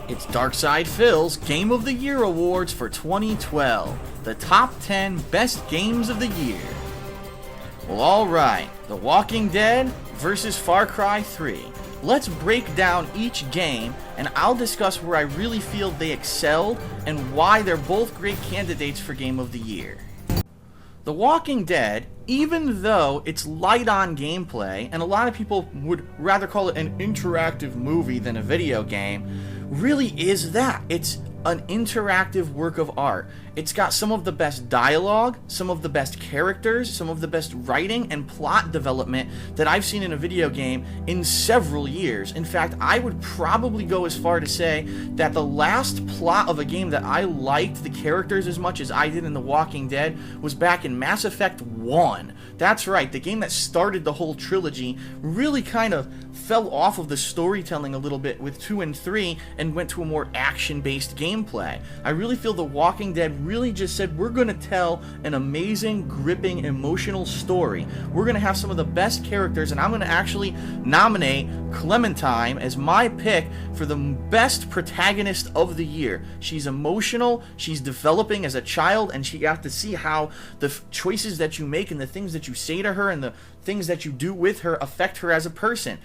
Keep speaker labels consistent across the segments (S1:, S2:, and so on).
S1: It's Darkside Phil's Game of the Year Awards for 2012, the top 10 best games of the year. Well, alright, The Walking Dead versus Far Cry 3. Let's break down each game, and I'll discuss where I really feel they excelled and why they're both great candidates for Game of the Year. The Walking Dead, even though it's light on gameplay, and a lot of people would rather call it an interactive movie than a video game, really is that. It's an interactive work of art. It's got some of the best dialogue, some of the best characters, some of the best writing and plot development that I've seen in a video game in several years. In fact, I would probably go as far to say that the last plot of a game that I liked the characters as much as I did in The Walking Dead was back in Mass Effect 1. That's right, the game that started the whole trilogy really kind of fell off of the storytelling a little bit with 2 and 3 and went to a more action-based gameplay. I really feel The Walking Dead really just said, we're going to tell an amazing, gripping, emotional story. We're going to have some of the best characters, and I'm going to actually nominate Clementine as my pick for the best protagonist of the year. She's emotional, she's developing as a child, and she got to see how the choices that you make and the things that you say to her and the things that you do with her affect her as a person.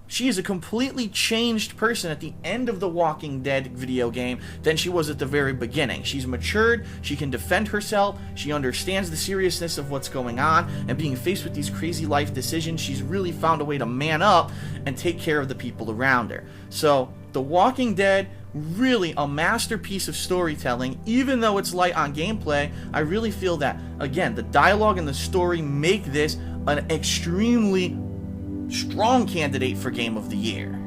S1: She is a completely changed person at the end of the Walking Dead video game than she was at the very beginning. She's matured, she can defend herself, she understands the seriousness of what's going on, and being faced with these crazy life decisions, she's really found a way to man up and take care of the people around her. So, The Walking Dead, really a masterpiece of storytelling. Even though it's light on gameplay, I really feel that, again, the dialogue and the story make this an extremely strong candidate for Game of the Year.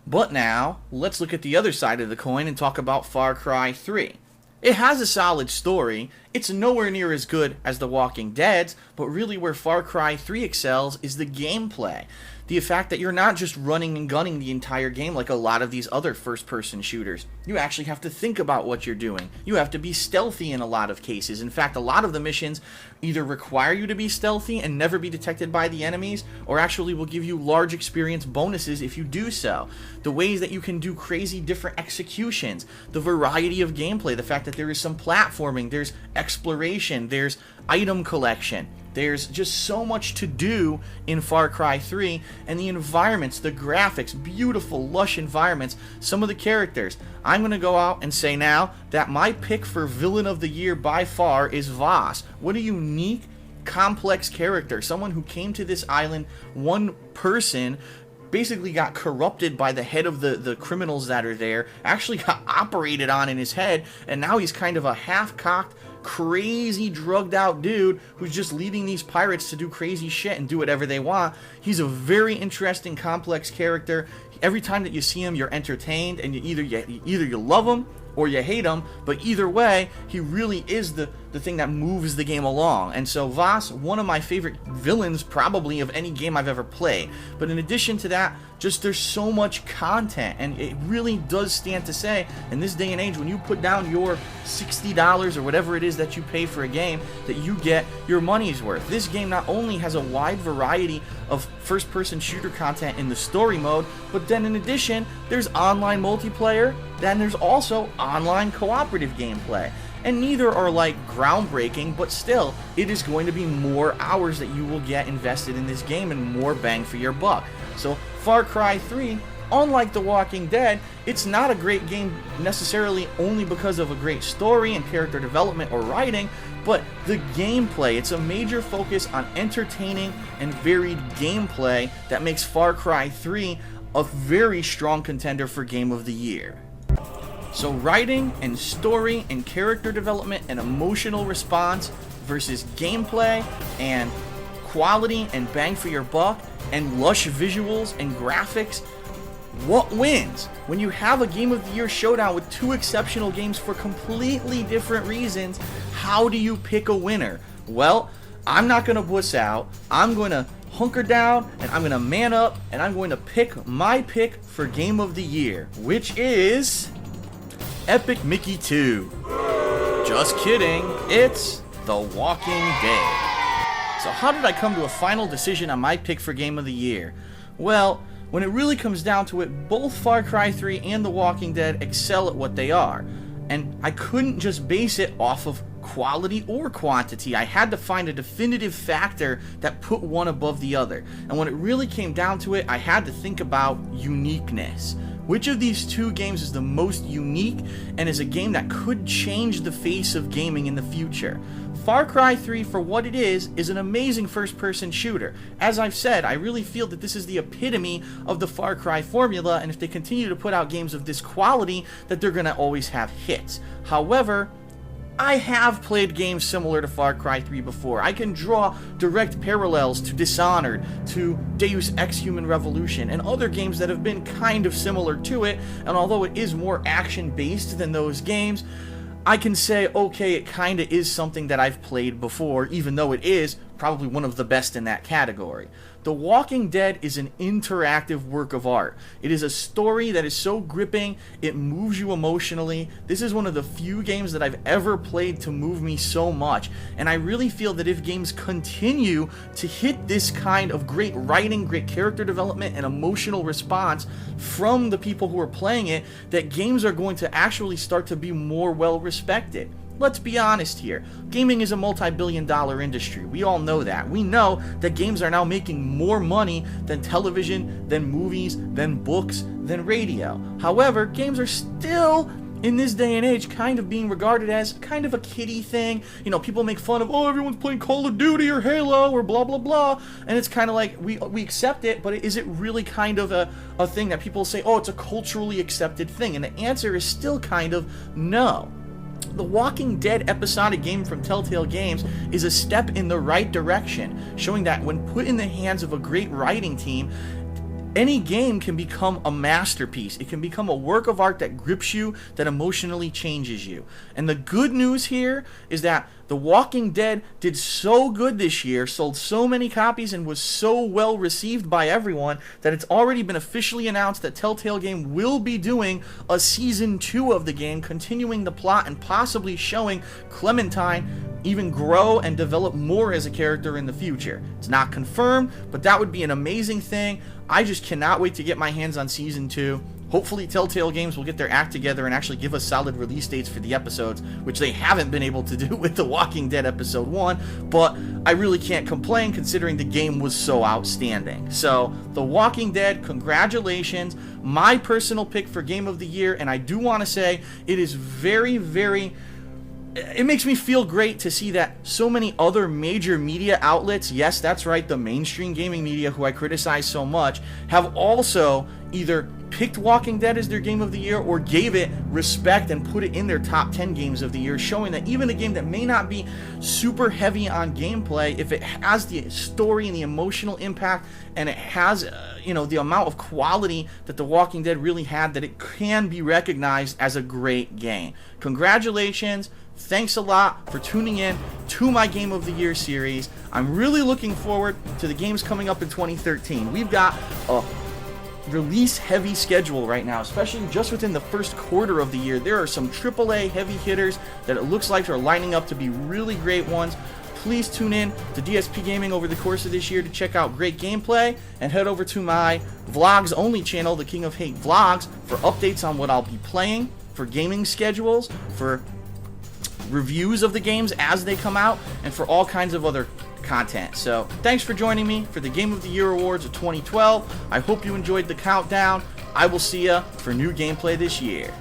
S1: But now, let's look at the other side of the coin and talk about Far Cry 3. It has a solid story. It's nowhere near as good as The Walking Dead's, but really where Far Cry 3 excels is the gameplay. The fact that you're not just running and gunning the entire game like a lot of these other first-person shooters. You actually have to think about what you're doing. You have to be stealthy in a lot of cases. In fact, a lot of the missions either require you to be stealthy and never be detected by the enemies, or actually will give you large experience bonuses if you do so. The ways that you can do crazy different executions, the variety of gameplay, the fact that there is some platforming, there's exploration, there's item collection. There's just so much to do in Far Cry 3, and the environments, the graphics, beautiful, lush environments, some of the characters. I'm going to go out and say now that my pick for Villain of the Year by far is Voss. What a unique, complex character. Someone who came to this island, one person, basically got corrupted by the head of the criminals that are there, actually got operated on in his head, and now he's kind of a half-cocked, crazy drugged out dude who's just leading these pirates to do crazy shit and do whatever they want. He's a very interesting, complex character. Every time that you see him, you're entertained, and either you love him or you hate him, but either way, he really is the thing that moves the game along. And so Voss, one of my favorite villains probably of any game I've ever played. But in addition to that, just there's so much content, and it really does stand to say, in this day and age, when you put down your $60 or whatever it is that you pay for a game, that you get your money's worth. This game not only has a wide variety of first-person shooter content in the story mode, but then in addition, there's online multiplayer, then there's also online cooperative gameplay. And neither are like groundbreaking, but still, it is going to be more hours that you will get invested in this game and more bang for your buck. So Far Cry 3, unlike The Walking Dead, it's not a great game necessarily only because of a great story and character development or writing, but the gameplay. It's a major focus on entertaining and varied gameplay that makes Far Cry 3 a very strong contender for Game of the Year. So writing and story and character development and emotional response versus gameplay and quality and bang for your buck and lush visuals and graphics, what wins? When you have a Game of the Year showdown with two exceptional games for completely different reasons, how do you pick a winner? Well, I'm not going to wuss out. I'm going to hunker down and I'm going to man up and I'm going to pick my pick for Game of the Year, which is Epic Mickey 2. Just kidding, it's The Walking Dead. So how did I come to a final decision on my pick for Game of the Year? Well, when it really comes down to it, both Far Cry 3 and The Walking Dead excel at what they are. And I couldn't just base it off of quality or quantity. I had to find a definitive factor that put one above the other. And when it really came down to it, I had to think about uniqueness. Which of these two games is the most unique and is a game that could change the face of gaming in the future? Far Cry 3, for what it is an amazing first-person shooter. As I've said, I really feel that this is the epitome of the Far Cry formula, and if they continue to put out games of this quality, that they're going to always have hits. However, I have played games similar to Far Cry 3 before. I can draw direct parallels to Dishonored, to Deus Ex Human Revolution, and other games that have been kind of similar to it, and although it is more action-based than those games, I can say, okay, it kind of is something that I've played before, even though it is probably one of the best in that category. The Walking Dead is an interactive work of art. It is a story that is so gripping, it moves you emotionally. This is one of the few games that I've ever played to move me so much, and I really feel that if games continue to hit this kind of great writing, great character development, and emotional response from the people who are playing it, that games are going to actually start to be more well respected. Let's be honest here. Gaming is a multi-billion-dollar industry. We all know that. We know that games are now making more money than television, than movies, than books, than radio. However, games are still, in this day and age, kind of being regarded as kind of a kiddie thing. You know, people make fun of, oh, everyone's playing Call of Duty or Halo or blah, blah, blah. And it's kind of like, we accept it, but is it really kind of a thing that people say, oh, it's a culturally accepted thing? And the answer is still kind of no. The Walking Dead episodic game from Telltale Games is a step in the right direction, showing that when put in the hands of a great writing team, any game can become a masterpiece. It can become a work of art that grips you, that emotionally changes you. And the good news here is that The Walking Dead did so good this year, sold so many copies, and was so well received by everyone that it's already been officially announced that Telltale Game will be doing a Season 2 of the game, continuing the plot and possibly showing Clementine even grow and develop more as a character in the future. It's not confirmed, but that would be an amazing thing. I just cannot wait to get my hands on Season 2. Hopefully Telltale Games will get their act together and actually give us solid release dates for the episodes, which they haven't been able to do with The Walking Dead Episode 1, but I really can't complain considering the game was so outstanding. So, The Walking Dead, congratulations. My personal pick for Game of the Year, and I do want to say it is very, very... It makes me feel great to see that so many other major media outlets, yes, that's right, the mainstream gaming media who I criticize so much, have also either picked Walking Dead as their game of the year or gave it respect and put it in their top 10 games of the year, showing that even a game that may not be super heavy on gameplay, if it has the story and the emotional impact and it has the amount of quality that The Walking Dead really had, that it can be recognized as a great game. Congratulations. Thanks a lot for tuning in to my Game of the Year series. I'm really looking forward to the games coming up in 2013. We've got a release-heavy schedule right now, especially just within the first quarter of the year. There are some AAA heavy hitters that it looks like are lining up to be really great ones. Please tune in to DSP Gaming over the course of this year to check out great gameplay, and head over to my vlogs only channel, The King of Hate Vlogs, for updates on what I'll be playing, for gaming schedules, for reviews of the games as they come out, and for all kinds of other content. So thanks for joining me for the Game of the Year Awards of 2012. I hope you enjoyed the countdown. I will see ya for new gameplay this year.